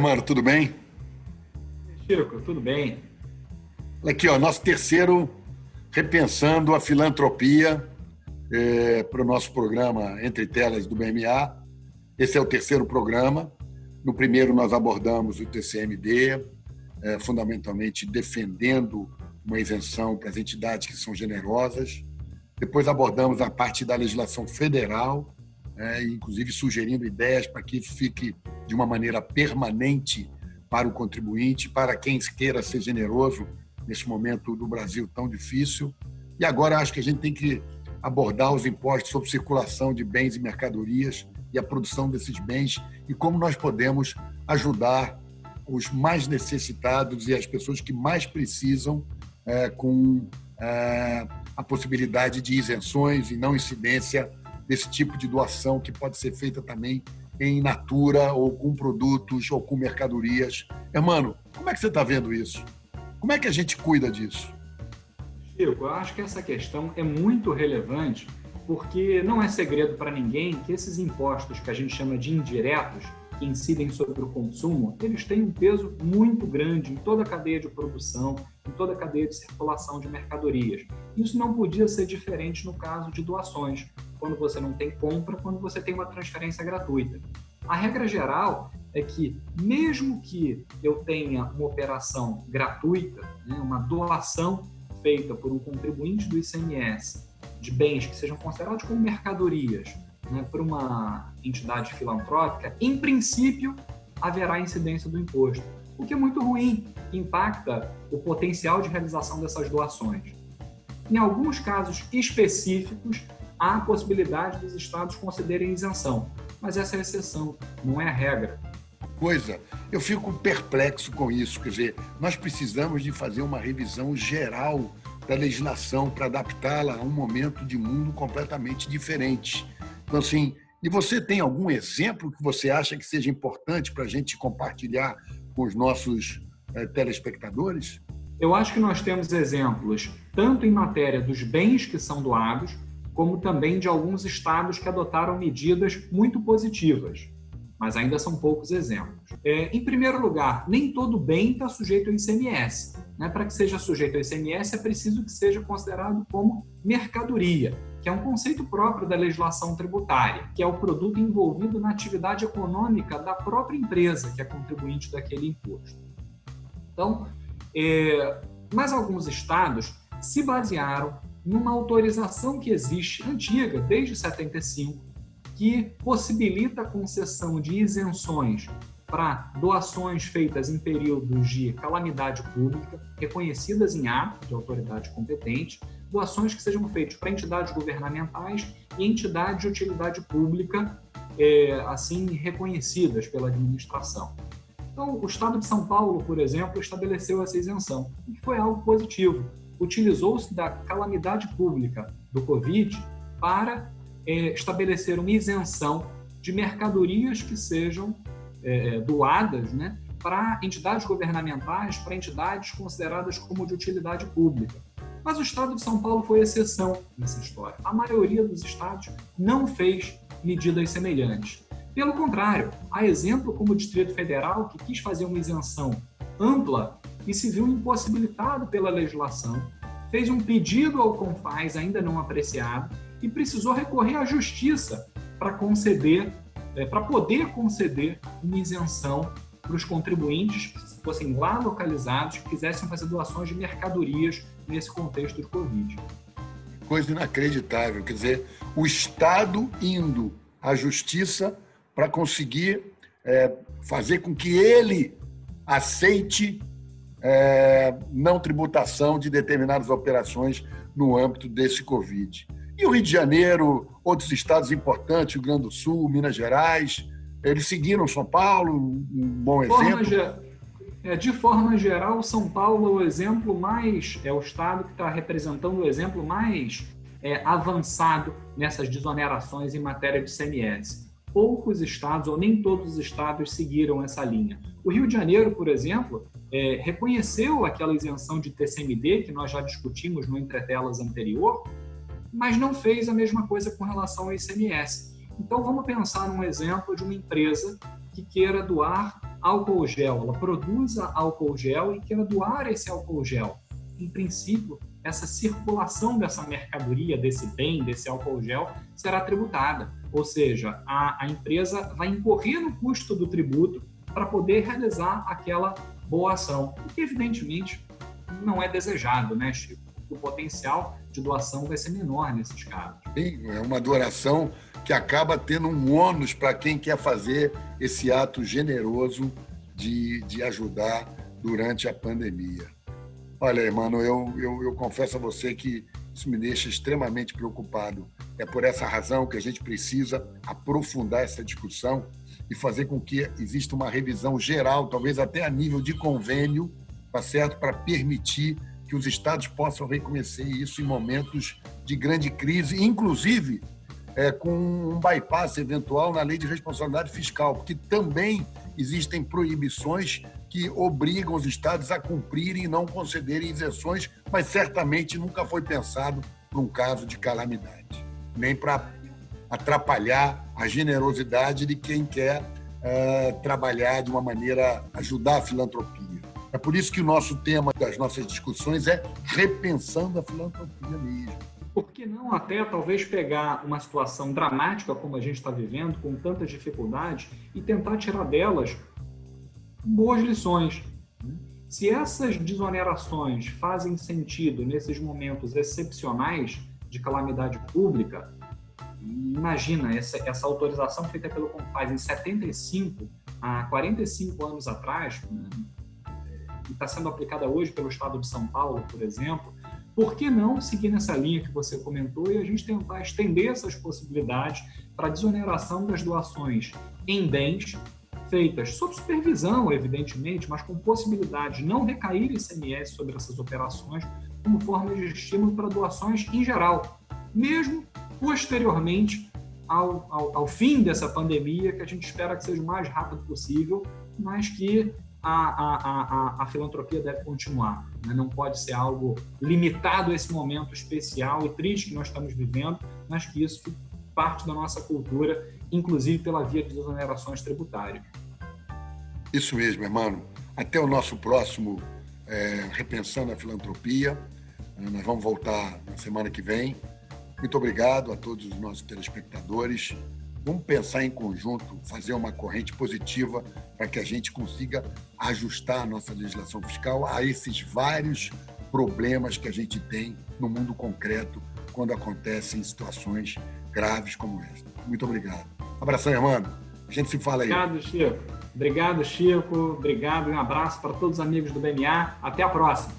mano, tudo bem? Chico, tudo bem? Aqui, ó, nosso terceiro Repensando a Filantropia para o nosso programa Entre Telas do BMA. Esse é o terceiro programa. No primeiro, nós abordamos o TCMD, fundamentalmente defendendo uma isenção para as entidades que são generosas. Depois abordamos a parte da legislação federal, inclusive sugerindo ideias para que isso fique de uma maneira permanente para o contribuinte, para quem queira ser generoso nesse momento do Brasil tão difícil. E agora acho que a gente tem que abordar os impostos sobre circulação de bens e mercadorias e a produção desses bens e como nós podemos ajudar os mais necessitados e as pessoas que mais precisam com a possibilidade de isenções e não incidência desse tipo de doação que pode ser feita também em natura ou com produtos ou com mercadorias. Mano, como é que você está vendo isso? Como é que a gente cuida disso? Chico, eu acho que essa questão é muito relevante porque não é segredo para ninguém que esses impostos que a gente chama de indiretos, que incidem sobre o consumo, eles têm um peso muito grande em toda a cadeia de produção, em toda a cadeia de circulação de mercadorias. Isso não podia ser diferente no caso de doações, quando você não tem compra, quando você tem uma transferência gratuita. A regra geral é que, mesmo que eu tenha uma operação gratuita, uma doação feita por um contribuinte do ICMS de bens que sejam considerados como mercadorias, por uma entidade filantrópica, em princípio, haverá incidência do imposto, o que é muito ruim, que impacta o potencial de realização dessas doações. Em alguns casos específicos, há a possibilidade dos estados concederem isenção, mas essa é a exceção, não é a regra. Eu fico perplexo com isso, quer dizer, nós precisamos de fazer uma revisão geral da legislação para adaptá-la a um momento de mundo completamente diferente. Então, assim, e você tem algum exemplo que você acha que seja importante para a gente compartilhar com os nossos telespectadores? Eu acho que nós temos exemplos, tanto em matéria dos bens que são doados, como também de alguns estados que adotaram medidas muito positivas, mas ainda são poucos exemplos. Em primeiro lugar, nem todo bem está sujeito ao ICMS. Para que seja sujeito ao ICMS, é preciso que seja considerado como mercadoria, que é um conceito próprio da legislação tributária, que é o produto envolvido na atividade econômica da própria empresa, que é contribuinte daquele imposto. Então, mas alguns estados se basearam numa autorização que existe, antiga, desde 75, que possibilita a concessão de isenções para doações feitas em períodos de calamidade pública, reconhecidas em ato de autoridade competente, doações que sejam feitas para entidades governamentais e entidades de utilidade pública, assim, reconhecidas pela administração. Então, o Estado de São Paulo, por exemplo, estabeleceu essa isenção, e foi algo positivo. Utilizou-se da calamidade pública do Covid para estabelecer uma isenção de mercadorias que sejam doadas para entidades governamentais, para entidades consideradas como de utilidade pública. Mas o Estado de São Paulo foi exceção nessa história. A maioria dos estados não fez medidas semelhantes. Pelo contrário, há exemplo como o Distrito Federal, que quis fazer uma isenção ampla e se viu impossibilitado pela legislação, fez um pedido ao CONFAS ainda não apreciado e precisou recorrer à justiça para poder conceder uma isenção para os contribuintes que fossem lá localizados, que quisessem fazer doações de mercadorias nesse contexto de Covid. Coisa inacreditável, quer dizer, o Estado indo à justiça para conseguir fazer com que ele aceite não tributação de determinadas operações no âmbito desse Covid. E o Rio de Janeiro, outros estados importantes, Rio Grande do Sul, Minas Gerais, eles seguiram São Paulo, um bom exemplo? De forma geral, São Paulo é o exemplo mais, é o estado que está representando o exemplo mais avançado nessas desonerações em matéria de ICMS. Poucos estados, ou nem todos os estados, seguiram essa linha. O Rio de Janeiro, por exemplo, reconheceu aquela isenção de TCMD, que nós já discutimos no Entretelas anterior, mas não fez a mesma coisa com relação ao ICMS. Então, vamos pensar num exemplo de uma empresa que queira doar álcool gel, ela produza álcool gel e queira doar esse álcool gel. Em princípio, essa circulação dessa mercadoria, desse bem, desse álcool gel, será tributada. Ou seja, a empresa vai incorrer no custo do tributo para poder realizar aquela boa ação. O que, evidentemente, não é desejado, né, Chico? O potencial de doação vai ser menor nesses casos. Sim, é uma doação que acaba tendo um ônus para quem quer fazer esse ato generoso de ajudar durante a pandemia. Olha, irmão, eu confesso a você que isso me deixa extremamente preocupado. É por essa razão que a gente precisa aprofundar essa discussão e fazer com que exista uma revisão geral, talvez até a nível de convênio, tá certo? Para permitir que os estados possam reconhecer isso em momentos de grande crise, inclusive com um bypass eventual na lei de responsabilidade fiscal, porque também existem proibições que obrigam os estados a cumprirem e não concederem isenções, mas certamente nunca foi pensado para um caso de calamidade, nem para atrapalhar a generosidade de quem quer trabalhar de uma maneira, ajudar a filantropia. É por isso que o nosso tema das nossas discussões é repensando a filantropia mesmo. Por que não até talvez pegar uma situação dramática como a gente está vivendo, com tantas dificuldades, e tentar tirar delas boas lições? Se essas desonerações fazem sentido nesses momentos excepcionais de calamidade pública, imagina essa autorização feita pelo CONFAZ em 75, há 45 anos atrás, e está sendo aplicada hoje pelo Estado de São Paulo, por exemplo. Por que não seguir nessa linha que você comentou e a gente tentar estender essas possibilidades para a desoneração das doações em bens feitas sob supervisão, evidentemente, mas com possibilidade de não recair ICMS sobre essas operações como forma de estímulo para doações em geral, mesmo posteriormente ao fim dessa pandemia, que a gente espera que seja o mais rápido possível, mas que a filantropia deve continuar, né? Não pode ser algo limitado a esse momento especial e triste que nós estamos vivendo, mas que isso parte da nossa cultura, inclusive pela via de desonerações tributárias. Isso mesmo, irmão. Até o nosso próximo Repensando a Filantropia. Nós vamos voltar na semana que vem. Muito obrigado a todos os nossos telespectadores. Vamos pensar em conjunto, fazer uma corrente positiva para que a gente consiga ajustar a nossa legislação fiscal a esses vários problemas que a gente tem no mundo concreto quando acontecem situações graves como esta. Muito obrigado. Abração, irmão. A gente se fala aí. Obrigado, Chico. Obrigado, Chico. Obrigado e um abraço para todos os amigos do BMA. Até a próxima.